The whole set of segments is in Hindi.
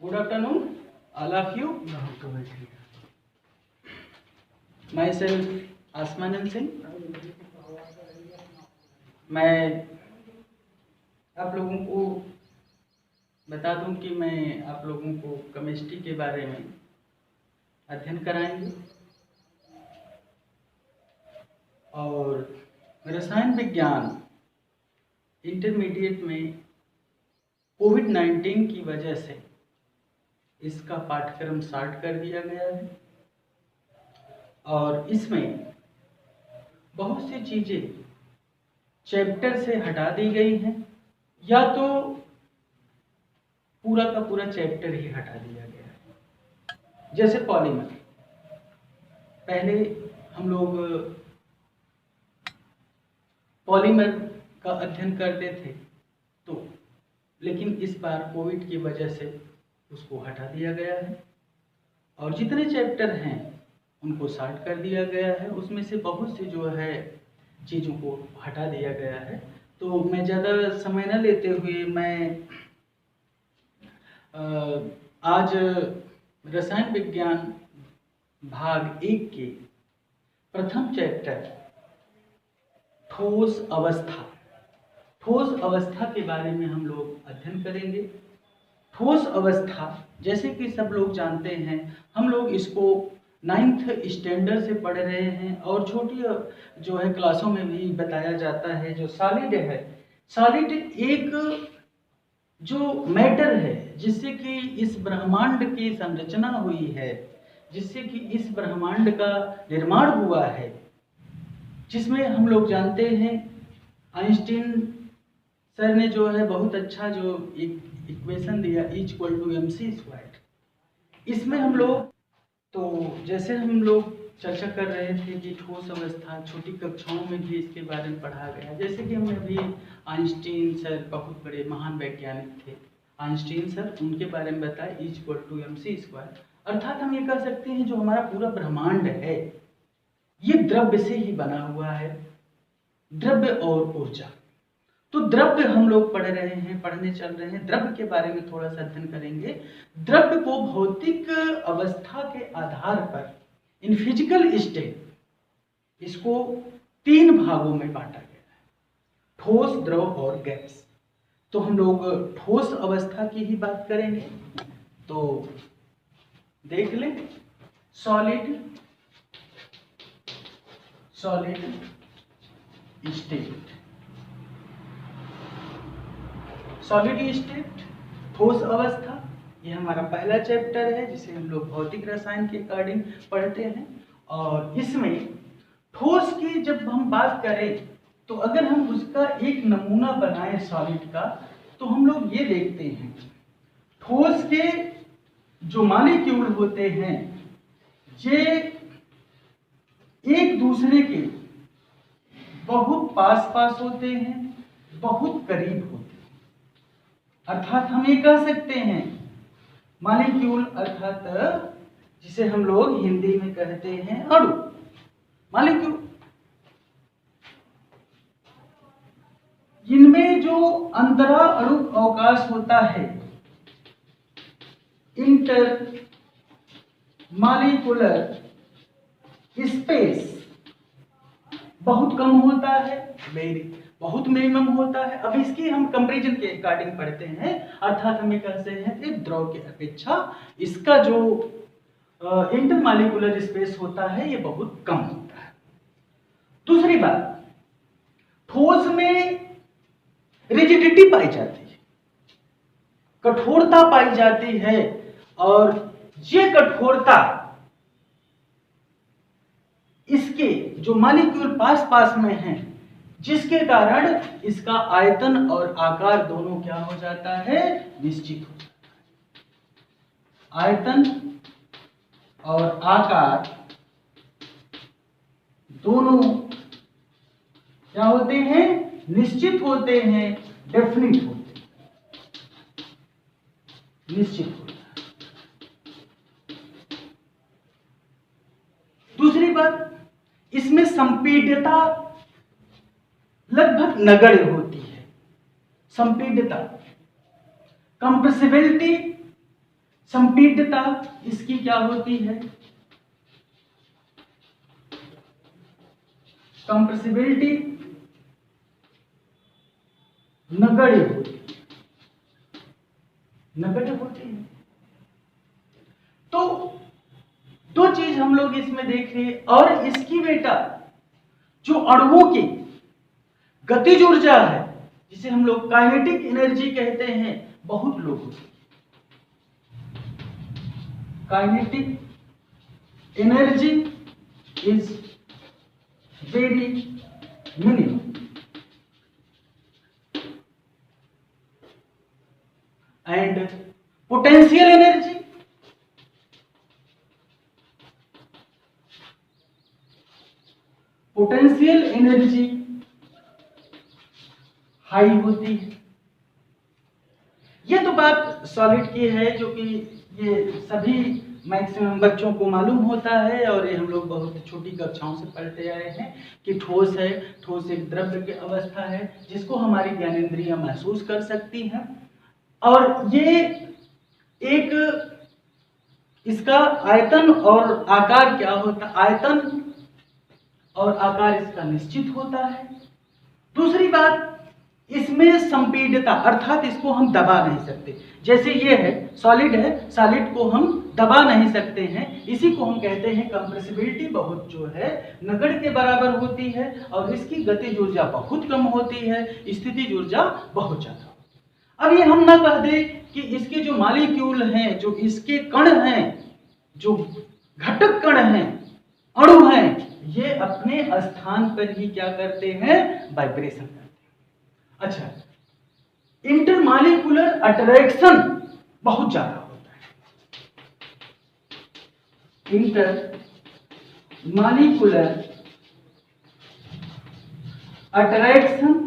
Good afternoon, all of you. Myself आसमानंद Singh. मैं आप लोगों को बता दूं कि मैं आप लोगों को केमिस्ट्री के बारे में अध्ययन कराएंगे और रसायन विज्ञान इंटरमीडिएट में कोविड-19 की वजह से इसका पाठ्यक्रम स्टार्ट कर दिया गया है और इसमें बहुत सी चीज़ें चैप्टर से हटा दी गई हैं या तो पूरा का पूरा चैप्टर ही हटा दिया गया है। जैसे पॉलीमर, पहले हम लोग पॉलीमर का अध्ययन करते थे तो लेकिन इस बार कोविड की वजह से उसको हटा दिया गया है और जितने चैप्टर हैं उनको शार्ट कर दिया गया है। उसमें से बहुत सी जो है चीज़ों को हटा दिया गया है। तो मैं ज़्यादा समय न लेते हुए मैं आज रसायन विज्ञान भाग 1 के प्रथम चैप्टर ठोस अवस्था के बारे में हम लोग अध्ययन करेंगे। ठोस अवस्था जैसे कि सब लोग जानते हैं, हम लोग इसको 9th स्टैंडर्ड से पढ़ रहे हैं और छोटी जो है क्लासों में भी बताया जाता है। जो सॉलिड है, सॉलिड एक जो मैटर है जिससे कि इस ब्रह्मांड की संरचना हुई है, जिससे कि इस ब्रह्मांड का निर्माण हुआ है, जिसमें हम लोग जानते हैं आइंस्टीन सर ने जो है बहुत अच्छा जो एक इक्वेशन दिया E=mc²। इसमें हम लोग तो जैसे हम लोग चर्चा कर रहे थे कि ठोस अवस्था छोटी कक्षाओं में भी इसके बारे में पढ़ा गया। जैसे कि हमने अभी आइंस्टीन सर बहुत बड़े महान वैज्ञानिक थे, आइंस्टीन सर उनके बारे में बताया E=mc²। अर्थात हम ये कह सकते हैं जो हमारा पूरा ब्रह्मांड है ये द्रव्य से ही बना हुआ है, द्रव्य और ऊर्जा। तो द्रव्य हम लोग पढ़ने चल रहे हैं। द्रव्य के बारे में थोड़ा सा अध्ययन करेंगे। द्रव्य को भौतिक अवस्था के आधार पर इन फिजिकल स्टेट इसको 3 भागों में बांटा गया है, ठोस, द्रव और गैस। तो हम लोग ठोस अवस्था की ही बात करेंगे। तो देख लें, सॉलिड स्टेट, सॉलिड स्टेट, ठोस अवस्था, ये हमारा पहला चैप्टर है जिसे हम लोग भौतिक रसायन के अकॉर्डिंग पढ़ते हैं। और इसमें ठोस की जब हम बात करें तो अगर हम उसका एक नमूना बनाएं सॉलिड का, तो हम लोग ये देखते हैं ठोस के जो मॉलिक्यूल होते हैं ये एक दूसरे के बहुत पास होते हैं, बहुत करीब होते हैं। अर्थात हम ये कह सकते हैं मॉलिक्यूल अर्थात जिसे हम लोग हिंदी में कहते हैं अणु, मॉलिक्यूल, इनमें जो अंतरा अणु अवकाश होता है, इंटर मॉलिक्यूलर स्पेस बहुत कम होता है, बहुत मिनिमम होता है। अब इसकी हम कंपैरिजन के अकॉर्डिंग पढ़ते हैं, अर्थात हम ये कहते हैं कि द्रव की अपेक्षा इसका जो इंटरमॉलिक्यूलर स्पेस होता है ये बहुत कम होता है। दूसरी बात, ठोस में रिजिडिटी पाई जाती है, कठोरता पाई जाती है और ये कठोरता इसके जो मॉलिक्यूल पास में हैं जिसके कारण इसका आयतन और आकार दोनों क्या हो जाता है, निश्चित हो जाता है। आयतन और आकार दोनों क्या होते हैं, निश्चित होते हैं, डेफिनिट होते हैं, निश्चित होते हैं। दूसरी बात, इसमें संपीड्यता लगभग नगण्य होती है। संपीड्यता, कंप्रेसिबिलिटी संपीड्यता इसकी क्या होती है? कंप्रेसिबिलिटी नगण्य होती है। तो दो चीज हम लोग इसमें देख रहे हैं। और इसकी बेटा जो अणुओं की गतिज ऊर्जा है, जिसे हम लोग काइनेटिक एनर्जी कहते हैं, बहुत लो होती है। Kinetic energy is very minimum. And potential energy high होती है। ये तो बात सॉलिड की है, जो कि ये सभी मैक्सिमम बच्चों को मालूम होता है, और ये हम लोग बहुत छोटी कक्षाओं से पढ़ते आए हैं कि ठोस है, ठोस एक द्रव्य की अवस्था है जिसको हमारी ज्ञानेंद्रियां महसूस कर सकती हैं। और ये एक इसका आयतन और आकार क्या होता है? आयतन और आकार इसका निश्चित होता है। दूसरी बात, इसमें संपीड्यता, अर्थात इसको हम दबा नहीं सकते। जैसे ये है, सॉलिड है, सॉलिड को हम दबा नहीं सकते हैं। इसी को हम कहते हैं कंप्रेसिबिलिटी बहुत जो है नगण्य के बराबर होती है, और इसकी गतिज ऊर्जा बहुत कम होती है, स्थितिज ऊर्जा बहुत ज्यादा। अब ये हम ना कह दे कि इसके जो मॉलिक्यूल हैं, जो इसके कण हैं, जो घटक कण हैं, अणु हैं, ये अपने स्थान पर ही क्या करते हैं? वाइब्रेशन करते हैं। अच्छा, इंटरमॉलिक्यूलर अट्रैक्शन बहुत ज्यादा होता है। इंटरमॉलिक्यूलर अट्रैक्शन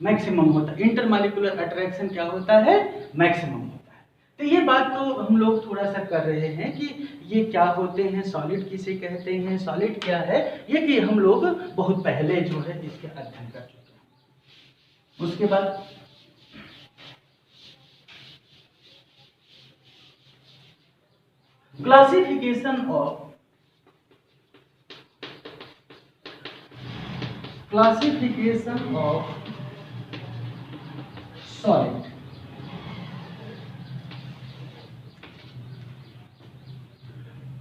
मैक्सिमम होता है। इंटरमॉलिक्यूलर अट्रैक्शन क्या होता है? मैक्सिमम होता है। तो ये बात तो हम लोग थोड़ा सा कर रहे हैं कि ये क्या होते हैं, सॉलिड किसे कहते हैं, सॉलिड क्या है, ये कि हम लोग बहुत पहले जो है इसके अध्ययन कर चुके हैं। उसके बाद क्लासिफिकेशन ऑफ सॉलिड।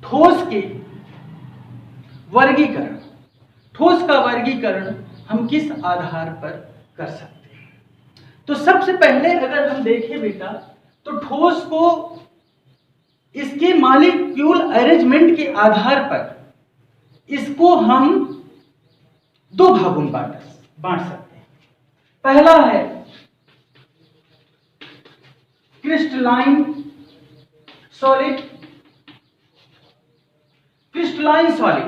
ठोस के वर्गीकरण, ठोस का वर्गीकरण हम किस आधार पर कर सकते हैं? तो सबसे पहले अगर हम देखें बेटा, तो ठोस को इसके मॉलिक्यूल अरेंजमेंट के आधार पर इसको हम दो भागों में बांट सकते हैं। पहला है क्रिस्टलाइन सॉलिड, क्रिस्टलाइन सॉलिड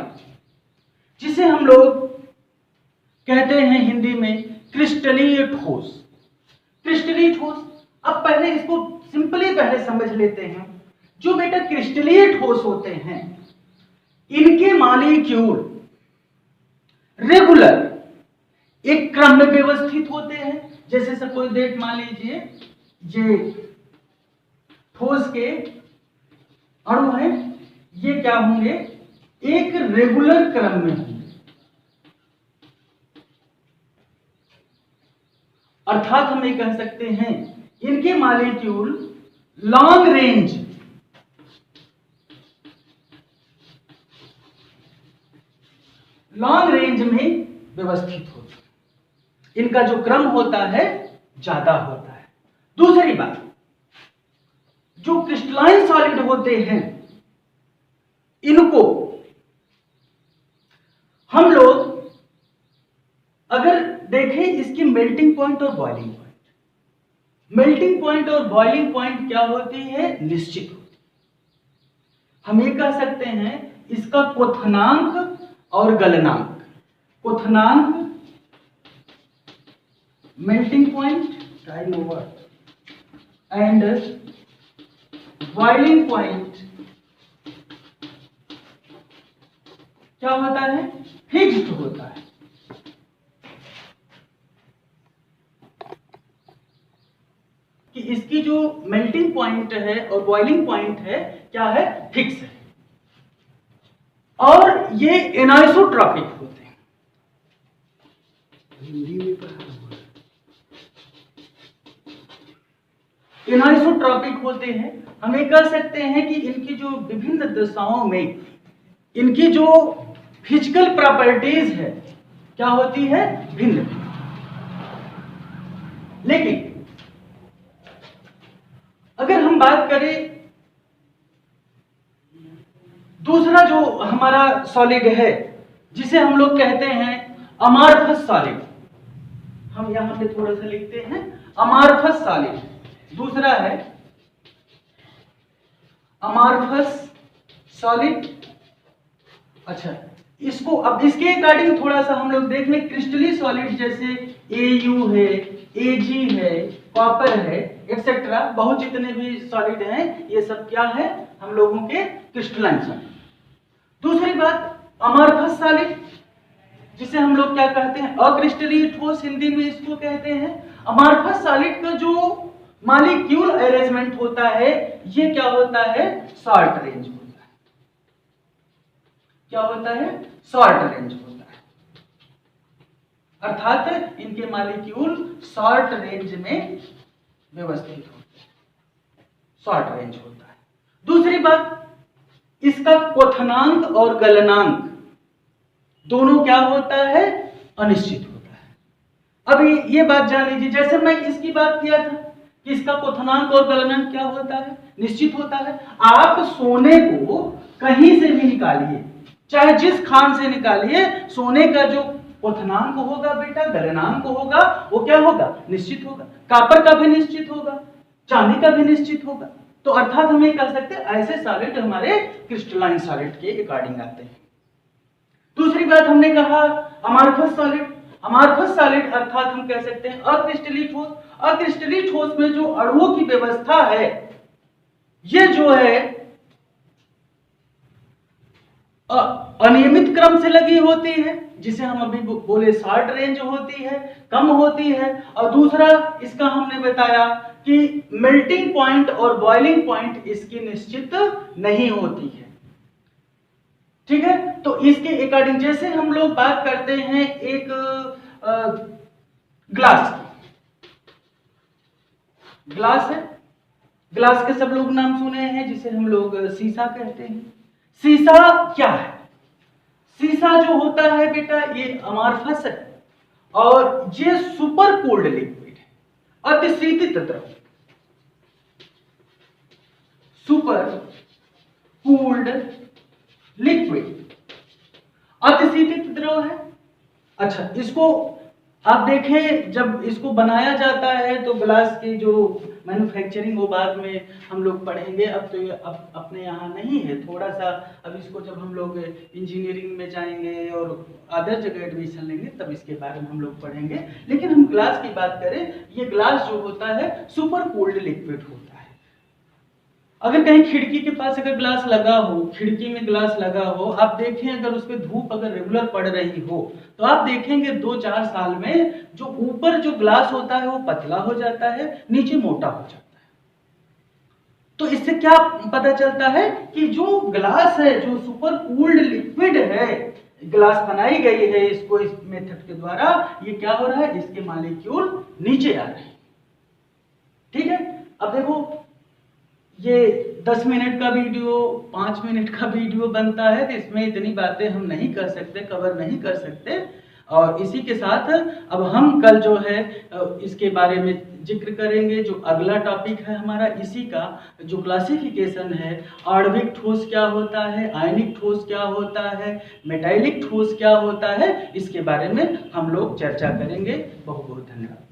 जिसे हम लोग कहते हैं हिंदी में क्रिस्टलीय ठोस। क्रिस्टलीय ठोस, अब पहले इसको सिंपली पहले समझ लेते हैं। जो बेटा क्रिस्टलीय ठोस होते हैं, इनके मॉलिक्यूल रेगुलर एक क्रम में व्यवस्थित होते हैं। जैसे सपोज दैट मान लीजिए ये ठोस के अणु हैं, ये क्या होंगे? एक रेगुलर क्रम में होंगे। अर्थात हम ये कह सकते हैं इनके मॉलिक्यूल लॉन्ग रेंज में व्यवस्थित होते हैं। इनका जो क्रम होता है ज्यादा होता है। दूसरी बात, जो क्रिस्टलाइन सॉलिड होते हैं, इनको हम लोग अगर देखें इसकी मेल्टिंग पॉइंट और बॉइलिंग पॉइंट, मेल्टिंग पॉइंट और बॉइलिंग पॉइंट क्या होती है? निश्चित होती है। हम ये कह सकते हैं इसका क्वथनांक और गलनांक। क्वथनांक melting point time over and boiling point क्या होता है? फिक्स्ड होता है। कि इसकी जो मेल्टिंग पॉइंट है और बॉइलिंग पॉइंट है क्या है, फिक्स है, और ये एनाइसोट्रॉपिक होते हैं। हिंदी में पढ़ा हुआ एनाइसोट्रॉपिक होते हैं। हम ये कह सकते हैं कि इनकी जो विभिन्न दशाओं में इनकी जो फिजिकल प्रॉपर्टीज है क्या होती है, भिन्न। लेकिन अगर हम बात करें दूसरा जो हमारा सॉलिड है जिसे हम लोग कहते हैं अमार्फस सॉलिड, हम यहां पे थोड़ा सा लिखते हैं अमार्फस सॉलिड, दूसरा है अमार्फस सॉलिड। अच्छा, इसको अब इसके अकॉर्डिंग थोड़ा सा हम लोग देख लें। क्रिस्टली सॉलिड जैसे AU है, AG है, कॉपर है, एक्सेट्रा, बहुत जितने भी सॉलिड हैं ये सब क्या है, हम लोगों के क्रिस्टलाइन सॉलिड। दूसरी बात अमार्फस सॉलिड जिसे हम लोग क्या कहते हैं, अक्रिस्टलीय ठोस, हिंदी में इसको कहते हैं। अमार्फस सॉलिड का जो मॉलिक्यूल अरेंजमेंट होता है ये क्या होता है, शॉर्ट रेंज होता है। क्या होता है, शॉर्ट रेंज होता है, अर्थात इनके मॉलिक्यूल शॉर्ट रेंज में व्यवस्थित होते हैं, शॉर्ट रेंज होता है। दूसरी बात, इसका क्वथनांक और गलनांक दोनों क्या होता है, अनिश्चित होता है। अभी ये बात जान लीजिए, जैसे मैं इसकी बात किया था कि इसका क्वथनांक और गलनांक क्या होता है, निश्चित होता है। आप सोने को कहीं से भी निकालिए, चाहे जिस खान से निकालिए, सोने का जो क्वथनांक होगा बेटा, गलनांक होगा, वो क्या होगा, निश्चित होगा। कॉपर का भी निश्चित होगा, चांदी का भी निश्चित होगा। तो अर्थात हम ये कह सकते हैं ऐसे सॉलिड हमारे क्रिस्टलाइन सॉलिड के अकॉर्डिंग आते हैं। दूसरी बात हमने कहा अमार्फस सॉलिड। अमार्फस सॉलिड अर्थात हम कह सकते हैं अक्रिस्टलीय ठोस। अक्रिस्टलीय ठोस में जो अणुओं की व्यवस्था है ये जो है अनियमित क्रम से लगी होती है, जिसे हम अभी बोले शॉर्ट रेंज होती है, कम होती है। और दूसरा इसका हमने बताया कि मेल्टिंग पॉइंट और बॉइलिंग पॉइंट इसकी निश्चित नहीं होती है। ठीक है, तो इसके अकॉर्डिंग जैसे हम लोग बात करते हैं एक ग्लास की, ग्लास है, ग्लास के सब लोग नाम सुने हैं जिसे हम लोग शीशा कहते हैं। शीशा क्या है, शीशा जो होता है बेटा ये अमार्फस है और ये सुपर कूल्ड लिक्विड है, अतिशीतित द्रव, सुपर कूल्ड लिक्विड, अतिशीतित द्रव है। अच्छा, इसको आप देखें जब इसको बनाया जाता है तो ग्लास की जो मैन्युफैक्चरिंग वो बाद में हम लोग पढ़ेंगे, अब तो ये अपने यहाँ नहीं है थोड़ा सा। अब इसको जब हम लोग इंजीनियरिंग में जाएंगे और अदर जगह एडमिशन लेंगे तब इसके बारे में हम लोग पढ़ेंगे। लेकिन हम ग्लास की बात करें, ये ग्लास जो होता है सुपर कोल्ड लिक्विड होता है। अगर कहीं खिड़की के पास अगर ग्लास लगा हो, खिड़की में ग्लास लगा हो, आप देखें अगर उस पर धूप अगर रेगुलर पड़ रही हो तो आप देखेंगे 2-4 साल में जो ऊपर जो ग्लास होता है वो पतला हो जाता है, नीचे मोटा हो जाता है। तो इससे क्या पता चलता है कि जो ग्लास है, जो सुपर कूल्ड लिक्विड है, ग्लास बनाई गई है इसको इस मेथड के द्वारा, ये क्या हो रहा है, इसके मॉलिक्यूल नीचे आ रहे हैं। ठीक है, अब देखो ये 10 मिनट का वीडियो, 5 मिनट का वीडियो बनता है तो इसमें इतनी बातें हम नहीं कर सकते, कवर नहीं कर सकते। और इसी के साथ अब हम कल जो है इसके बारे में जिक्र करेंगे। जो अगला टॉपिक है हमारा इसी का जो क्लासिफिकेशन है, आणविक ठोस क्या होता है, आयनिक ठोस क्या होता है, मेटालिक ठोस क्या होता है, इसके बारे में हम लोग चर्चा करेंगे। बहुत बहुत धन्यवाद।